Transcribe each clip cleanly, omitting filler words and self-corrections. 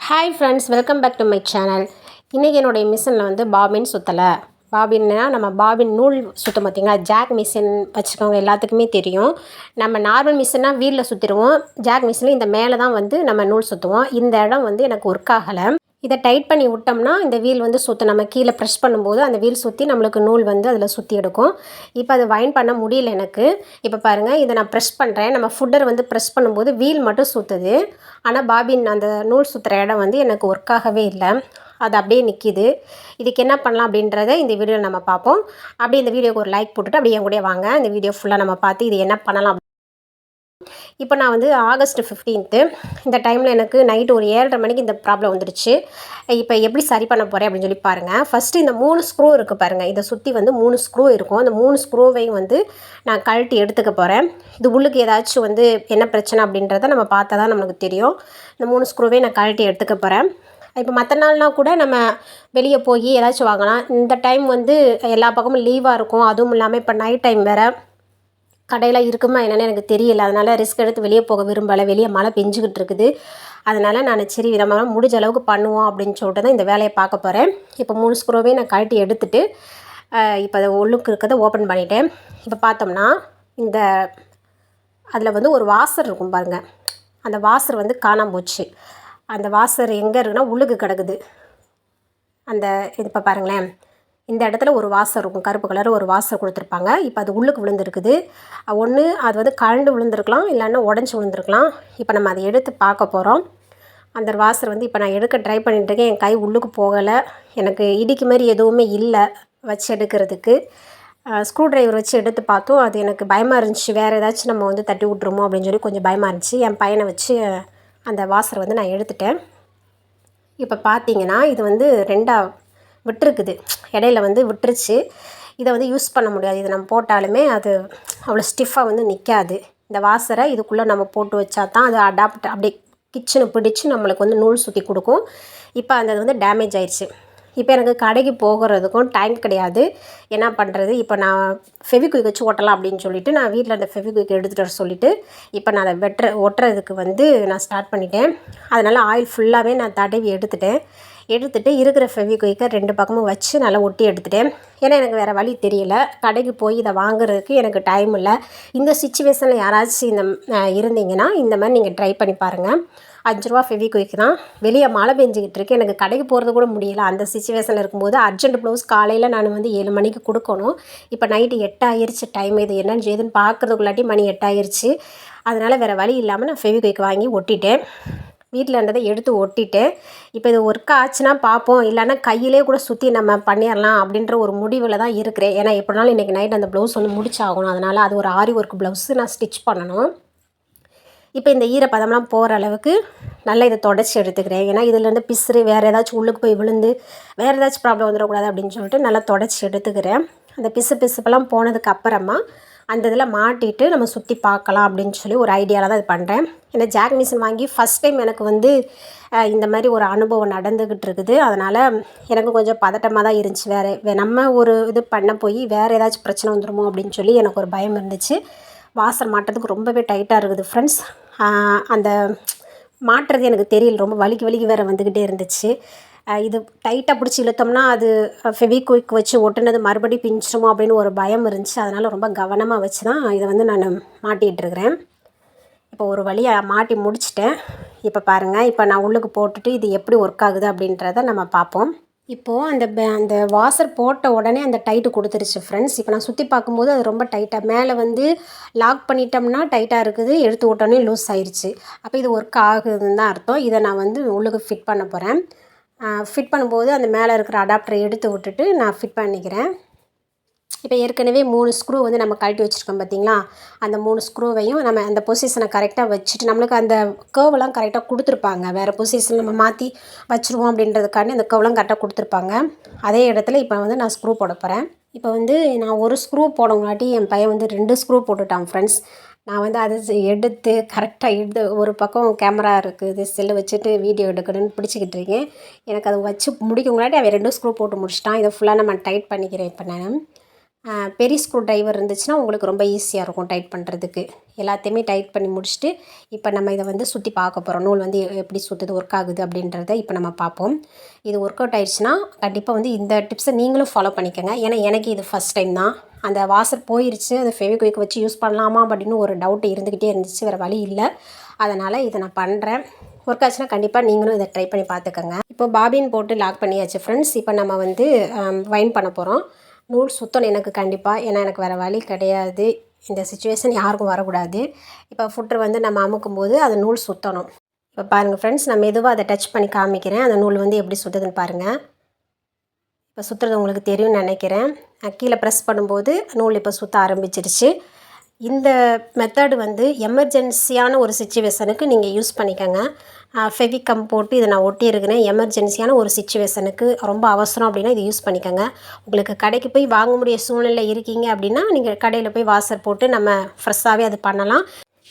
Hi friends, welcome back to my channel. இன்றைக்கி என்னுடைய மிஷினில் வந்து பாபின் சுற்றலை. பாபின்னா நம்ம பாபின் நூல் சுற்றும் பார்த்திங்களா. ஜாக் மிஷின் வச்சுக்கோங்க, எல்லாத்துக்குமே தெரியும். நம்ம நார்மல் மிஷின்னா வீலில் சுற்றிடுவோம். ஜாக் மிஷினில் இந்த மேலே தான் வந்து நம்ம நூல் சுற்றுவோம். இந்த இடம் வந்து எனக்கு ஒர்க் ஆகலை. இதை டைட் பண்ணி விட்டோம்னா இந்த வீல் வந்து சுற்றும். நம்ம கீழே ப்ரெஸ் பண்ணும்போது அந்த வீல் சுற்றி நம்மளுக்கு நூல் வந்து அதில் சுற்றி எடுக்கும். இப்போ அது வைண்ட் பண்ண முடியல எனக்கு. இப்போ பாருங்கள், இதை நான் ப்ரெஸ் பண்ணுறேன். நம்ம ஃபுட்டர் வந்து ப்ரெஸ் பண்ணும்போது வீல் மட்டும் சுற்றுது. ஆனால் பாபின் அந்த நூல் சுற்றுற இடம் வந்து எனக்கு ஒர்க் ஆகவே இல்லை. அது அப்படியே நிற்கிது. இதுக்கு என்ன பண்ணலாம் அப்படின்றத இந்த வீடியோவில் நம்ம பார்ப்போம். அப்படியே இந்த வீடியோக்கு ஒரு லைக் போட்டுட்டு அப்படியே என் கூட வாங்க. இந்த வீடியோ ஃபுல்லாக நம்ம பார்த்து இது என்ன பண்ணலாம். இப்போ நான் வந்து ஆகஸ்ட் 15 இந்த டைமில் எனக்கு நைட்டு ஒரு 7:30 மணிக்கு இந்த ப்ராப்ளம் வந்துடுச்சு. இப்போ எப்படி சரி பண்ண போகிறேன் அப்படின்னு சொல்லி பாருங்கள். ஃபஸ்ட்டு இந்த 3 ஸ்க்ரூ இருக்குது பாருங்கள். இதை சுற்றி வந்து 3 ஸ்க்ரூ இருக்கும். அந்த 3 ஸ்க்ரூவையும் வந்து நான் கழட்டி எடுத்துக்க போகிறேன். இது உள்ளுக்கு ஏதாச்சும் வந்து என்ன பிரச்சனை அப்படின்றத நம்ம பார்த்தா தான் நம்மளுக்கு தெரியும். இந்த 3 ஸ்க்ரூவையும் நான் கழட்டி எடுத்துக்க போகிறேன். இப்போ மற்ற நாள்னால் கூட நம்ம வெளியே போய் ஏதாச்சும் வாங்கலாம். இந்த டைம் வந்து எல்லா பக்கமும் லீவாக இருக்கும். அதுவும் இல்லாமல் இப்போ நைட் டைம் வேறு, கடையில் இருக்குமா என்னென்னு எனக்கு தெரியல. அதனால் ரிஸ்க் எடுத்து வெளியே போக விரும்பலை. வெளியே மழை பெஞ்சிக்கிட்டு இருக்குது. அதனால் நான் சரி நம்ம முடிஞ்ச அளவுக்கு பண்ணுவோம் அப்படின்னு சொல்லிட்டு தான் இந்த வேலையை பார்க்க போகிறேன். இப்போ 3 ஸ்க்ரூவே நான் கழட்டி எடுத்துகிட்டு இப்போ அதை உள்ளுக்கு இருக்கிறத ஓப்பன் பண்ணிட்டேன். இப்போ பார்த்தோம்னா இந்த அதில் வந்து ஒரு வாசர் இருக்கும் பாருங்கள். அந்த வாசர் வந்து காணாமல் போச்சு. அந்த வாசர் எங்கே இருக்குன்னா உள்ளுக்கு கிடக்குது. அந்த இது இப்போ பாருங்களேன், இந்த இடத்துல ஒரு வாசர் இருக்கும். கருப்பு கலர் ஒரு வாசர் கொடுத்துருப்பாங்க. இப்போ அது உள்ளுக்கு விழுந்துருக்குது. ஒன்று அது வந்து கழண்டு விழுந்துருக்கலாம், இல்லைன்னா உடஞ்சி விழுந்துருக்கலாம். இப்போ நம்ம அதை எடுத்து பார்க்க போகிறோம். அந்த வாசர் வந்து இப்போ நான் எடுக்க ட்ரை பண்ணிட்டுருக்கேன். என் கை உள்ளுக்கு போகலை. எனக்கு இடிக்கு மாதிரி எதுவுமே இல்லை வச்சு எடுக்கிறதுக்கு. ஸ்க்ரூ ட்ரைவர் வச்சு எடுத்து பார்த்தோம். அது எனக்கு பயமாக இருந்துச்சு. வேறு ஏதாச்சும் நம்ம வந்து தட்டி விட்ருமோ அப்படின்னு சொல்லி கொஞ்சம் பயமாக இருந்துச்சு. என் பையனை வச்சு அந்த வாசரை வந்து நான் எடுத்துட்டேன். இப்போ பார்த்தீங்கன்னா இது வந்து 2ஆக விட்டுருக்குது. இடையில வந்து விட்டுருச்சு. இதை வந்து யூஸ் பண்ண முடியாது. இதை நம்ம போட்டாலுமே அது அவ்வளோ ஸ்டிஃபாக வந்து நிற்காது. இந்த வாசரை இதுக்குள்ளே நம்ம போட்டு வச்சா தான் அது அடாப்ட் அப்படியே கிச்சனை பிடிச்சி நம்மளுக்கு வந்து நூல் சுற்றி கொடுக்கும். இப்போ அந்த இது வந்து டேமேஜ் ஆயிடுச்சு. இப்போ எனக்கு கடைக்கு போகிறதுக்கும் டைம் கிடையாது. என்ன பண்ணுறது, இப்போ நான் ஃபெவிக்விக் வச்சு ஒட்டலாம் அப்படின்னு சொல்லிவிட்டு நான் வீட்டில் அந்த ஃபெவிக்விக் எடுத்துகிட்டு வர சொல்லிவிட்டு இப்போ நான் அதை ஒட்டுறதுக்கு வந்து நான் ஸ்டார்ட் பண்ணிட்டேன். அதனால் ஆயில் ஃபுல்லாகவே நான் தடவி எடுத்துகிட்டு இருக்கிற ஃபெவிக்விக்கை 2 பக்கமும் வச்சு நல்லா ஒட்டி எடுத்துட்டேன். ஏன்னா எனக்கு வேறு வழி தெரியல. கடைக்கு போய் இதை வாங்குறதுக்கு எனக்கு டைம் இல்லை. இந்த சிச்சுவேஷனில் யாராச்சும் இருந்தீங்கன்னா இந்த மாதிரி நீங்கள் ட்ரை பண்ணி பாருங்கள். 5 ரூபா ஃபெவிக்விக் தான். வெளியே மழை பெஞ்சிக்கிட்டு இருக்கு. எனக்கு கடைக்கு போகிறது கூட முடியல. அந்த சிச்சுவேஷனில் இருக்கும்போது அர்ஜென்ட் ப்ளவுஸ் காலையில் நான் வந்து 7 மணிக்கு கொடுக்கணும். இப்போ நைட்டு 8 ஆயிடுச்சு டைம். இது என்னன்னு ஏதுன்னு பார்க்குறதுக்குள்ளாட்டி மணி 8 ஆயிடுச்சு. அதனால் வேறு வழி இல்லாமல் நான் ஃபெவிக்விக் வாங்கி ஒட்டிட்டேன். வீட்டில் இருந்ததை எடுத்து ஒட்டிட்டேன். இப்போ இது ஒர்க் ஆச்சுன்னா பார்ப்போம், இல்லைன்னா கையிலே கூட சுற்றி நம்ம பண்ணிடலாம் அப்படின்ற ஒரு முடிவில் தான் இருக்கிறேன். ஏன்னா எப்படினாலும் இன்றைக்கி நைட் அந்த ப்ளவுஸ் வந்து முடிச்சாகணும். அதனால் அது ஒரு ஆரி ஒர்க் ப்ளவுஸு நான் ஸ்டிச் பண்ணணும். இப்போ இந்த ஈரப்பதம்லாம் போகிற அளவுக்கு நல்லா இதை தொடச்சி எடுத்துக்கிறேன். ஏன்னா இதிலேருந்து பிசுறு வேறு ஏதாச்சும் உள்ளுக்கு போய் விழுந்து வேறு ஏதாச்சும் ப்ராப்ளம் வந்துடக்கூடாது அப்படின்னு சொல்லிட்டு நல்லா தொடச்சி எடுத்துக்கிறேன். அந்த பிசுப்பெல்லாம் போனதுக்கு அப்புறமா அந்த இதில் மாட்டிட்டு நம்ம சுற்றி பார்க்கலாம் அப்படின்னு சொல்லி ஒரு ஐடியாவில் தான் இது பண்ணுறேன். ஏன்னா ஜாக் மிஷின் வாங்கி ஃபஸ்ட் டைம் எனக்கு வந்து இந்த மாதிரி ஒரு அனுபவம் நடந்துக்கிட்டு இருக்குது. அதனால் எனக்கு கொஞ்சம் பதட்டமாக தான் இருந்துச்சு. நம்ம ஒரு இது பண்ண போய் வேறு ஏதாச்சும் பிரச்சனை வந்துடுமோ அப்படின்னு சொல்லி எனக்கு ஒரு பயம் இருந்துச்சு. வாசர் மாட்டுறதுக்கு ரொம்பவே டைட்டாக இருக்குது ஃப்ரெண்ட்ஸ். அந்த மாட்டுறது எனக்கு தெரியல. ரொம்ப வலிக்கு வேறு வந்துக்கிட்டே இருந்துச்சு. இது டைட்டாக பிடிச்சி இழுத்தோம்னா அது ஃபெவிக்விக் வச்சு ஒட்டுனது மறுபடியும் பிஞ்சிருமோ அப்படின்னு ஒரு பயம் இருந்துச்சு. அதனால் ரொம்ப கவனமாக வச்சு தான் இதை வந்து நான் மாட்டிகிட்ருக்கிறேன். இப்போ ஒரு வழியாக மாட்டி முடிச்சிட்டேன். இப்போ பாருங்கள், இப்போ நான் உள்ளுக்கு போட்டுட்டு இது எப்படி ஒர்க் ஆகுது அப்படின்றத நம்ம பார்ப்போம். இப்போது அந்த வாசர் போட்ட உடனே அந்த டைட்டு கொடுத்துருச்சு ஃப்ரெண்ட்ஸ். இப்போ நான் சுற்றி பார்க்கும்போது அது ரொம்ப டைட்டாக மேலே வந்து லாக் பண்ணிட்டோம்னா டைட்டாக இருக்குது, எடுத்து விட்டோன்னே லூஸ் ஆயிடுச்சு. அப்போ இது ஒர்க் ஆகுதுன்னு தான் அர்த்தம். இதை நான் வந்து உள்ளுக்கு ஃபிட் பண்ண போகிறேன். ஃபிட் பண்ணும்போது அந்த மேலே இருக்கிற அடாப்டரை எடுத்து விட்டுட்டு நான் ஃபிட் பண்ணிக்கிறேன். இப்போ ஏற்கனவே 3 ஸ்க்ரூ வந்து நம்ம கழட்டி வச்சுருக்கோம் பார்த்திங்களா. அந்த 3 ஸ்க்ரூவையும் நம்ம அந்த பொசிஷனை கரெக்டாக வச்சுட்டு நம்மளுக்கு அந்த கர்வெல்லாம் கரெக்டாக கொடுத்துருப்பாங்க. வேறு பொசிஷன் நம்ம மாற்றி வச்சுருவோம் அப்படின்றதுக்காண்டி அந்த கர்வெல்லாம் கரெக்டாக கொடுத்துருப்பாங்க. அதே இடத்துல இப்போ வந்து நான் ஸ்க்ரூ போட போகிறேன். இப்போ வந்து நான் ஒரு ஸ்க்ரூ போடங்காட்டி என் பையன் வந்து 2 ஸ்க்ரூ போட்டுட்டான் ஃப்ரெண்ட்ஸ். நான் வந்து அதை எடுத்து கரெக்டாக ஒரு பக்கம் கேமரா இருக்குது, செல்லை வச்சுட்டு வீடியோ எடுக்கணும்னு பிடிச்சிக்கிட்டு இருக்கேன். எனக்கு அதை வச்சு முடிக்கங்காட்டி அவன் 2 ஸ்க்ரூ போட்டு முடிச்சிட்டான். இதை ஃபுல்லாக நம்ம டைட் பண்ணிக்கிறேன் இப்போ நான். பெரிய ஸ்க்ரூ டிரைவர் இருந்துச்சுன்னா உங்களுக்கு ரொம்ப ஈஸியாக இருக்கும் டைட் பண்ணுறதுக்கு. எல்லாத்தையுமே டைட் பண்ணி முடிச்சுட்டு இப்போ நம்ம இதை வந்து சுற்றி பார்க்க போகிறோம். நூல் வந்து எப்படி சுற்றுது, ஒர்க் ஆகுது அப்படின்றத இப்போ நம்ம பார்ப்போம். இது ஒர்க் அவுட் ஆயிடுச்சுன்னா கண்டிப்பாக வந்து இந்த டிப்ஸை நீங்களும் ஃபாலோ பண்ணிக்கோங்க. ஏன்னா எனக்கு இது ஃபஸ்ட் டைம் தான். அந்த வாசர் போயிடுச்சு, அந்த ஃபெவிக்விக் வச்சு யூஸ் பண்ணலாமா அப்படின்னு ஒரு டவுட் இருந்துக்கிட்டே இருந்துச்சு. வேறு வழி இல்லை. அதனால் இதை நான் பண்ணுறேன். ஒர்க் ஆச்சுன்னா கண்டிப்பாக நீங்களும் இதை ட்ரை பண்ணி பார்த்துக்கோங்க. இப்போ பாபின் போட்டு லாக் பண்ணியாச்சு ஃப்ரெண்ட்ஸ். இப்போ நம்ம வந்து வைண்ட் பண்ண போகிறோம். நூல் சுற்றணும் எனக்கு கண்டிப்பாக. ஏன்னா எனக்கு வேறு வழி கிடையாது. இந்த சுச்சுவேஷன் யாருக்கும் வரக்கூடாது. இப்போ ஃபுட்ரு வந்து நம்ம அமுக்கும்போது அந்த நூல் சுற்றணும். இப்போ பாருங்கள் ஃப்ரெண்ட்ஸ், நான் மெதுவாக அதை டச் பண்ணி காமிக்கிறேன். அந்த நூல் வந்து எப்படி சுற்றுதுன்னு பாருங்கள். இப்போ சுற்றுறது உங்களுக்கு தெரியும்னு நினைக்கிறேன். கீழே ப்ரெஸ் பண்ணும்போது நூல் இப்போ சுற்ற ஆரம்பிச்சிருச்சு. இந்த மெத்தடு வந்து எமர்ஜென்சியான ஒரு சிச்சுவேஷனுக்கு நீங்கள் யூஸ் பண்ணிக்கோங்க. ஃபெவிகம் போட்டு இதை நான் ஒட்டியிருக்கிறேன். எமர்ஜென்சியான ஒரு சிச்சுவேஷனுக்கு ரொம்ப அவசரம் அப்படின்னா இது யூஸ் பண்ணிக்கோங்க. உங்களுக்கு கடைக்கு போய் வாங்க முடிய சூழ்நிலை இருக்கீங்க அப்படின்னா நீங்கள் கடையில் போய் வாசர் போட்டு நம்ம ஃப்ரெஷ்ஷாகவே அது பண்ணலாம்.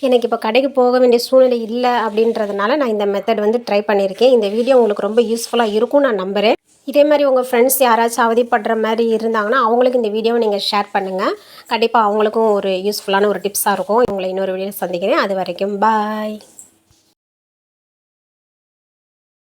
எனக்கு இப்போ கடைக்கு போக வேண்டிய சூழ்நிலை இல்லை அப்படின்றதுனால நான் இந்த மெத்தட் வந்து ட்ரை பண்ணியிருக்கேன். இந்த வீடியோ உங்களுக்கு ரொம்ப யூஸ்ஃபுல்லாக இருக்கும் நான் நம்புகிறேன். இதே மாதிரி உங்கள் ஃப்ரெண்ட்ஸ் யாராச்சும் அவதிப்படுற மாதிரி இருந்தாங்கன்னா அவங்களுக்கு இந்த வீடியோவை நீங்கள் ஷேர் பண்ணுங்கள். கண்டிப்பாக அவங்களுக்கும் ஒரு யூஸ்ஃபுல்லான ஒரு டிப்ஸாக இருக்கும். உங்களை இன்னொரு வீடியோ சந்திக்கிறேன். அது வரைக்கும் பாய்.